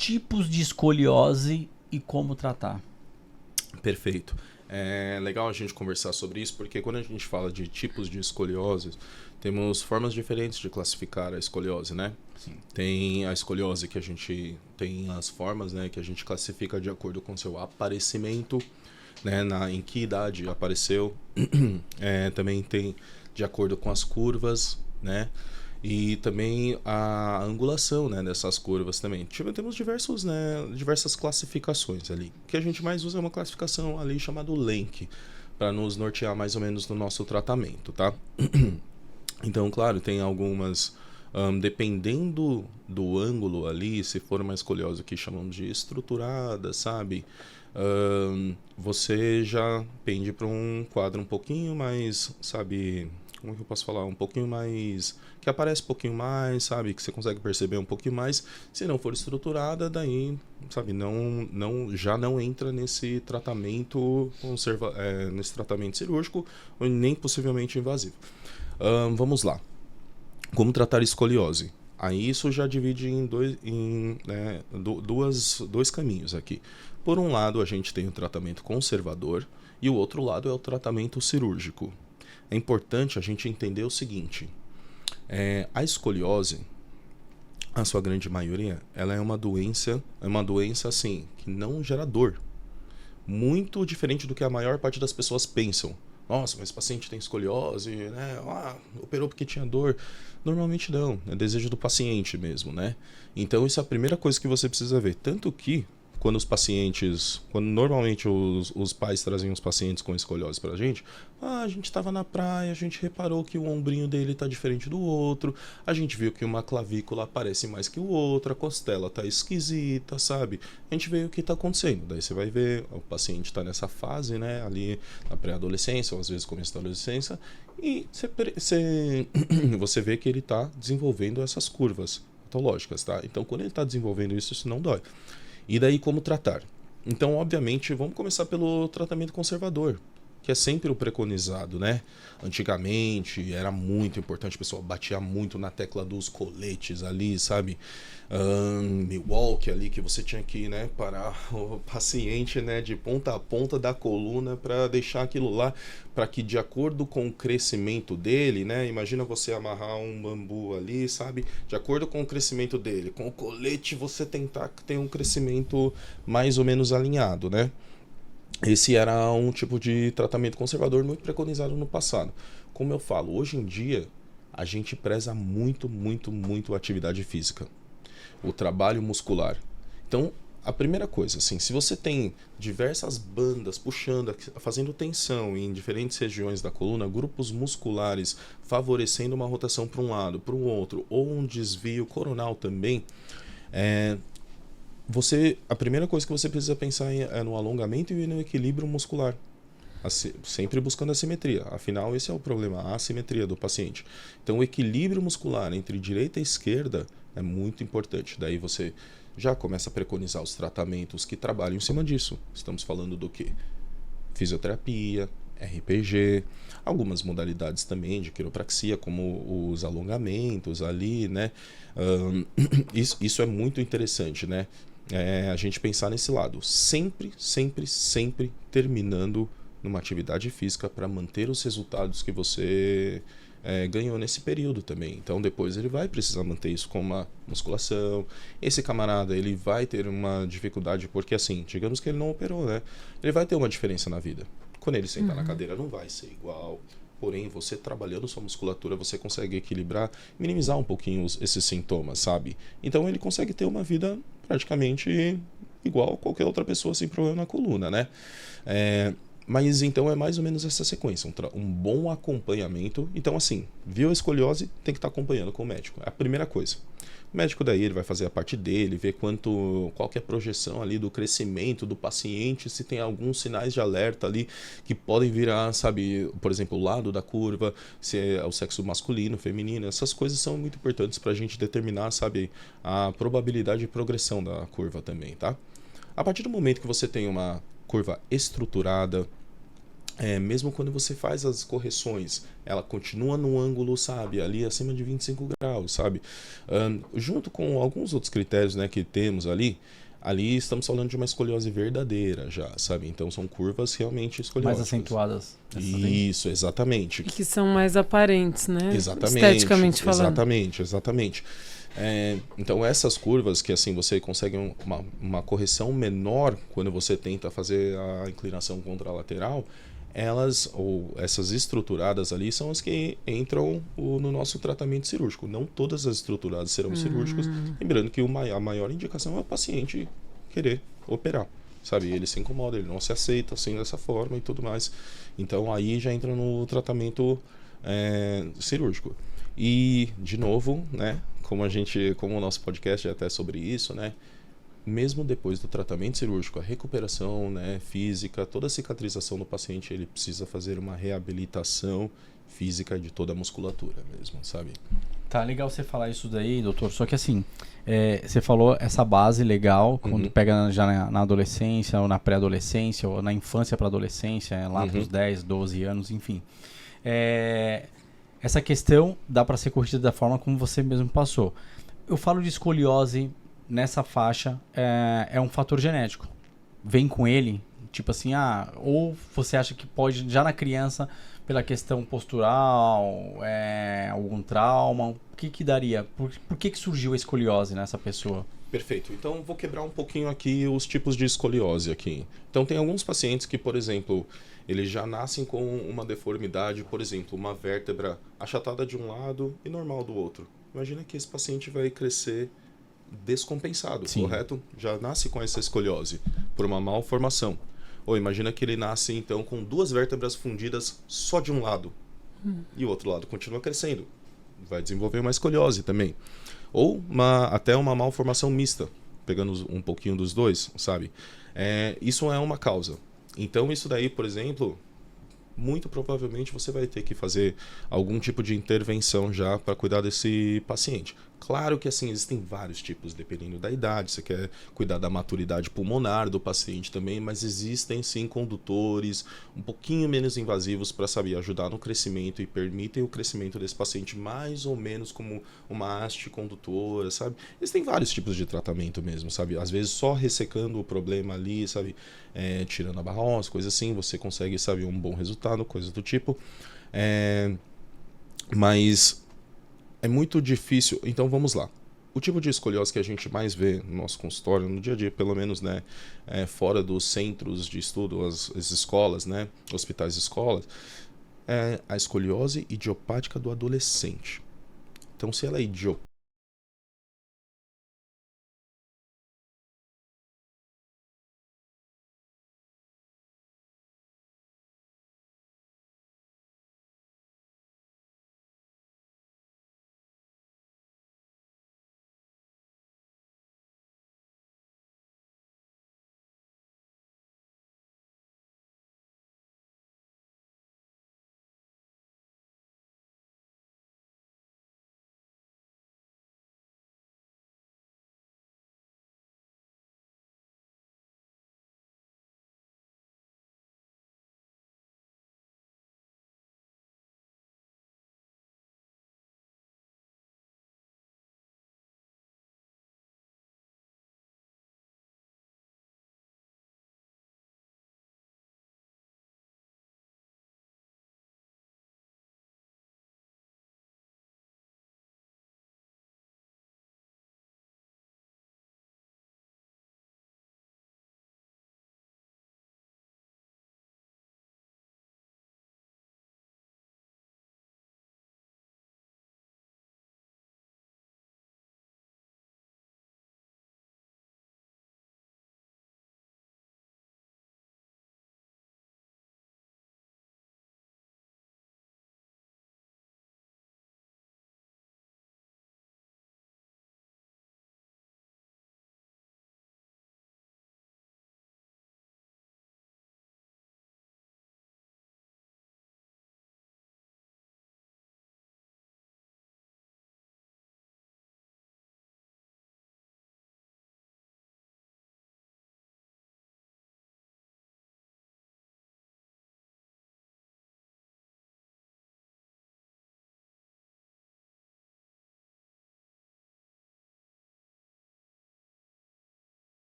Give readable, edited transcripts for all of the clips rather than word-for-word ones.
tipos de escoliose e como tratar. Perfeito. É legal a gente conversar sobre isso, porque quando a gente fala de tipos de escoliose, temos formas diferentes de classificar a escoliose, né? Sim. Tem a escoliose que a gente tem as formas, né, que a gente classifica de acordo com seu aparecimento, né, em que idade apareceu. Também tem de acordo com as curvas, né? E também a angulação, né, dessas curvas também. Temos diversas classificações ali. O que a gente mais usa é uma classificação ali chamada Lenk, para nos nortear mais ou menos no nosso tratamento, tá? Então, claro, tem algumas, dependendo do ângulo ali, se for uma escoliose que chamamos de estruturada, sabe? Você já pende para um quadro um pouquinho mais, sabe, como é que eu posso falar? Um pouquinho mais, que aparece um pouquinho mais, sabe? Que você consegue perceber um pouquinho mais. Se não for estruturada, daí, sabe, já não entra nesse tratamento nesse tratamento cirúrgico, ou nem possivelmente invasivo. Vamos lá. Como tratar escoliose? Aí isso já divide em dois caminhos aqui. Por um lado, a gente tem o tratamento conservador e o outro lado é o tratamento cirúrgico. É importante a gente entender o seguinte: a escoliose, a sua grande maioria, ela é uma doença assim, que não gera dor. Muito diferente do que a maior parte das pessoas pensam. Nossa, mas o paciente tem escoliose, né? Operou porque tinha dor. Normalmente não, é desejo do paciente mesmo, né? Então isso é a primeira coisa que você precisa ver. Tanto que quando normalmente os pais traziam os pacientes com escoliose pra gente, a gente estava na praia, a gente reparou que o ombrinho dele tá diferente do outro, a gente viu que uma clavícula aparece mais que o outro, a costela tá esquisita, sabe? A gente vê o que tá acontecendo. Daí você vai ver, o paciente tá nessa fase, né, ali na pré-adolescência, ou às vezes começo da adolescência, e você vê que ele tá desenvolvendo essas curvas patológicas, tá? Então, quando ele tá desenvolvendo isso, isso não dói. E daí como tratar? Então, obviamente, vamos começar pelo tratamento conservador, que é sempre o preconizado, né? Antigamente era muito importante, o pessoal batia muito na tecla dos coletes ali, sabe? Milwaukee ali, que você tinha que, né, parar o paciente, né, de ponta a ponta da coluna para deixar aquilo lá, para que de acordo com o crescimento dele, né, imagina você amarrar um bambu ali, sabe? De acordo com o crescimento dele, com o colete você tentar ter um crescimento mais ou menos alinhado, né? Esse era um tipo de tratamento conservador muito preconizado no passado. Como eu falo, hoje em dia a gente preza muito, muito, muito a atividade física, o trabalho muscular. Então, a primeira coisa, assim, se você tem diversas bandas puxando, fazendo tensão em diferentes regiões da coluna, grupos musculares favorecendo uma rotação para um lado, para o outro, ou um desvio coronal também, a primeira coisa que você precisa pensar é no alongamento e no equilíbrio muscular. Sempre buscando a simetria. Afinal, esse é o problema, a assimetria do paciente. Então, o equilíbrio muscular entre direita e esquerda é muito importante. Daí você já começa a preconizar os tratamentos que trabalham em cima disso. Estamos falando do quê? Fisioterapia, RPG, algumas modalidades também de quiropraxia, como os alongamentos ali, né? Isso é muito interessante, né? A gente pensar nesse lado. Sempre, sempre, sempre terminando numa atividade física para manter os resultados que você ganhou nesse período também. Então depois ele vai precisar manter isso com uma musculação. Esse camarada ele vai ter uma dificuldade porque assim, digamos que ele não operou, né? Ele vai ter uma diferença na vida. Quando ele sentar na cadeira não vai ser igual. Porém, você trabalhando sua musculatura, você consegue equilibrar, minimizar um pouquinho esses sintomas, sabe? Então ele consegue ter uma vida praticamente igual a qualquer outra pessoa sem problema na coluna, né? Mas então é mais ou menos essa sequência, um bom acompanhamento. Então assim, viu a escoliose, tem que estar acompanhando com o médico, é a primeira coisa. O médico daí ele vai fazer a parte dele, ver qual que é a projeção ali do crescimento do paciente, se tem alguns sinais de alerta ali que podem virar, sabe, por exemplo, o lado da curva, se é o sexo masculino, feminino, essas coisas são muito importantes para a gente determinar, sabe, a probabilidade de progressão da curva também, tá? A partir do momento que você tem uma curva estruturada, mesmo quando você faz as correções, ela continua no ângulo, sabe, ali acima de 25 graus, sabe? Junto com alguns outros critérios, né, que temos ali estamos falando de uma escoliose verdadeira já, sabe? Então são curvas realmente Mais escolióticas. acentuadas. Isso, exatamente. E que são mais aparentes, né? Exatamente, Esteticamente falando. exatamente. Então essas curvas que assim você consegue uma correção menor quando você tenta fazer a inclinação contralateral, essas estruturadas ali são as que entram no nosso tratamento cirúrgico. Não todas as estruturadas serão cirúrgicas, lembrando que a maior indicação é o paciente querer operar, sabe? Ele se incomoda, ele não se aceita assim dessa forma e tudo mais. Então aí já entra no tratamento cirúrgico. E de novo, né? Como o nosso podcast é até sobre isso, né? Mesmo depois do tratamento cirúrgico, a recuperação, né, física, toda a cicatrização do paciente, ele precisa fazer uma reabilitação física de toda a musculatura mesmo, sabe? Tá legal você falar isso daí, doutor. Só que assim, você falou essa base legal, quando pega já na adolescência, ou na pré-adolescência, ou na infância para adolescência, lá para os 10, 12 anos, enfim. Essa questão dá para ser corrigida da forma como você mesmo passou. Eu falo de escoliose nessa faixa, é um fator genético. Vem com ele, tipo assim, ou você acha que pode, já na criança, pela questão postural, algum trauma, o que daria? Por que surgiu a escoliose nessa pessoa? Perfeito. Então, vou quebrar um pouquinho aqui os tipos de escoliose aqui. Então, tem alguns pacientes que, por exemplo, eles já nascem com uma deformidade, por exemplo, uma vértebra achatada de um lado e normal do outro. Imagina que esse paciente vai crescer descompensado, Sim. correto? Já nasce com essa escoliose por uma malformação. Ou imagina que ele nasce então com duas vértebras fundidas só de um lado e o outro lado continua crescendo, vai desenvolver uma escoliose também. Ou até uma malformação mista, pegando um pouquinho dos dois, sabe? Isso é uma causa. Então isso daí, por exemplo, muito provavelmente você vai ter que fazer algum tipo de intervenção já para cuidar desse paciente. Claro que assim existem vários tipos, dependendo da idade, você quer cuidar da maturidade pulmonar do paciente também, mas existem sim condutores um pouquinho menos invasivos para saber ajudar no crescimento e permitem o crescimento desse paciente mais ou menos como uma haste condutora, sabe? Existem vários tipos de tratamento mesmo, sabe? Às vezes só ressecando o problema ali, sabe? Tirando a barra óssea, coisa assim, você consegue, sabe, um bom resultado, coisa do tipo. Mas é muito difícil. Então vamos lá. O tipo de escoliose que a gente mais vê no nosso consultório, no dia a dia, pelo menos, né, fora dos centros de estudo, as escolas, né, hospitais e escolas, é a escoliose idiopática do adolescente. Então, se ela é idiopática,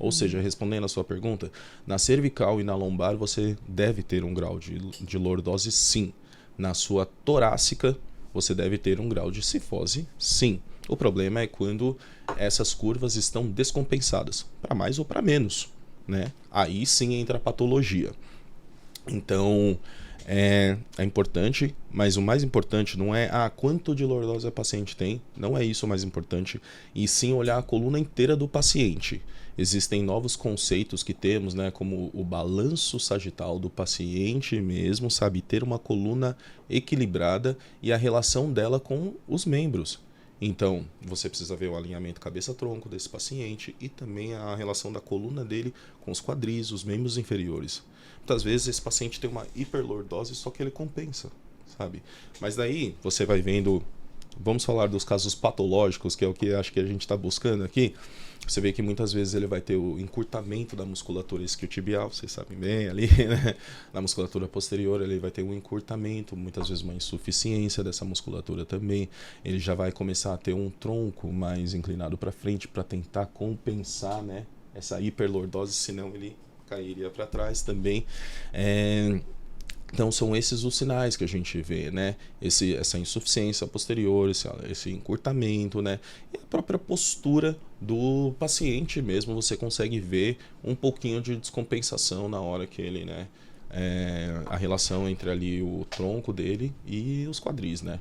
Ou seja, respondendo a sua pergunta, na cervical e na lombar você deve ter um grau de lordose, sim. Na sua torácica, você deve ter um grau de cifose, sim. O problema é quando essas curvas estão descompensadas, para mais ou para menos, né? Aí sim entra a patologia. Então, é importante, mas o mais importante não é quanto de lordose a paciente tem, não é isso o mais importante, e sim olhar a coluna inteira do paciente. Existem novos conceitos que temos, né, como o balanço sagital do paciente mesmo, sabe? Ter uma coluna equilibrada e a relação dela com os membros. Então, você precisa ver o alinhamento cabeça-tronco desse paciente e também a relação da coluna dele com os quadris, os membros inferiores. Muitas vezes esse paciente tem uma hiperlordose, só que ele compensa, sabe? Mas daí você vai vendo, vamos falar dos casos patológicos, que é o que acho que a gente está buscando aqui. Você vê que muitas vezes ele vai ter o encurtamento da musculatura isquiotibial, vocês sabem bem ali, né? Na musculatura posterior ele vai ter um encurtamento, muitas vezes uma insuficiência dessa musculatura também. Ele já vai começar a ter um tronco mais inclinado para frente para tentar compensar, né, essa hiperlordose, senão ele cairia para trás também. Então são esses os sinais que a gente vê, né? Essa insuficiência posterior, esse encurtamento, né? E a própria postura do paciente mesmo, você consegue ver um pouquinho de descompensação na hora que ele, né? A relação entre ali o tronco dele e os quadris, né?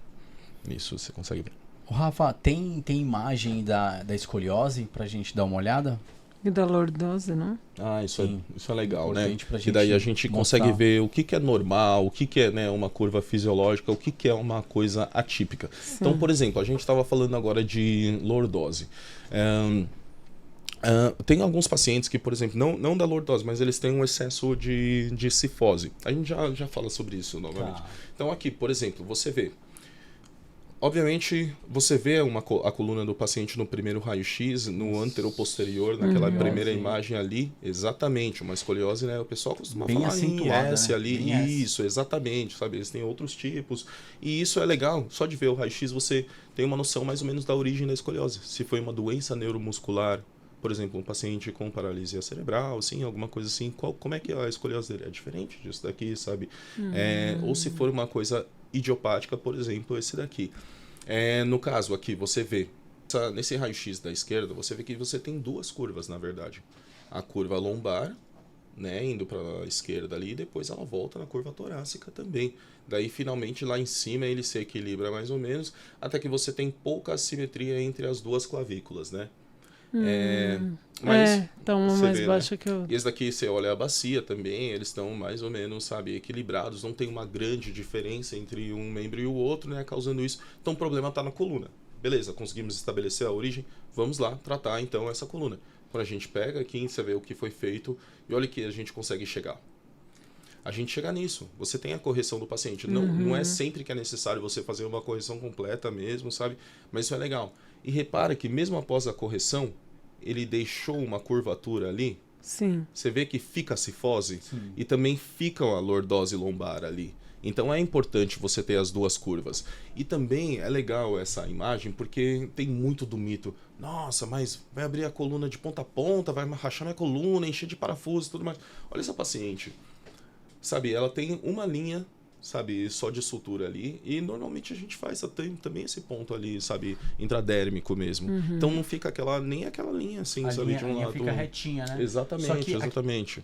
Isso você consegue ver. O Rafa, tem imagem da escoliose pra gente dar uma olhada? E da lordose, não? Isso é legal, né? Que daí a gente consegue ver o que é normal, o que é, né, uma curva fisiológica, o que é uma coisa atípica. Sim. Então, por exemplo, a gente estava falando agora de lordose. Tem alguns pacientes que, por exemplo, não da lordose, mas eles têm um excesso de cifose. A gente já fala sobre isso novamente. Tá. Então aqui, por exemplo, você vê. Obviamente, você vê a coluna do paciente no primeiro raio-x, no anteroposterior, naquela primeira imagem ali. Exatamente, uma escoliose, né? O pessoal costuma bem falar em S, né? Ali. Bem isso, exatamente, sabe? Eles têm outros tipos. E isso é legal. Só de ver o raio-x, você tem uma noção mais ou menos da origem da escoliose. Se foi uma doença neuromuscular, por exemplo, um paciente com paralisia cerebral, assim, alguma coisa assim, como é que a escoliose dele é diferente disso daqui, sabe? Ou se for uma coisa idiopática, por exemplo, esse daqui. No caso aqui, você vê, nesse raio-x da esquerda, você vê que você tem duas curvas, na verdade. A curva lombar, né, indo para a esquerda ali, e depois ela volta na curva torácica também. Daí, finalmente, lá em cima ele se equilibra mais ou menos, até que você tem pouca assimetria entre as duas clavículas, né? Então uma mais vê, baixa, né, que eu... Esse daqui, você olha a bacia também, eles estão mais ou menos, sabe, equilibrados, não tem uma grande diferença entre um membro e o outro, né, causando isso. Então o problema está na coluna. Beleza, conseguimos estabelecer a origem, vamos lá tratar então essa coluna. Quando a gente pega aqui, você vê o que foi feito e olha que a gente consegue chegar. A gente chega nisso, você tem a correção do paciente. Não é sempre que é necessário você fazer uma correção completa mesmo, sabe? Mas isso é legal. E repara que mesmo após a correção, ele deixou uma curvatura ali. Sim. Você vê que fica a cifose. Sim. E também fica a lordose lombar ali. Então é importante você ter as duas curvas. E também é legal essa imagem porque tem muito do mito. Nossa, mas vai abrir a coluna de ponta a ponta, vai rachar minha coluna, encher de parafuso e tudo mais. Olha essa paciente. Sabe, ela tem uma linha, sabe, só de sutura ali, e normalmente a gente faz também esse ponto ali, sabe, intradérmico mesmo. Então não fica nem aquela linha assim, sabe, de um lado. Fica retinha, né? Exatamente, exatamente.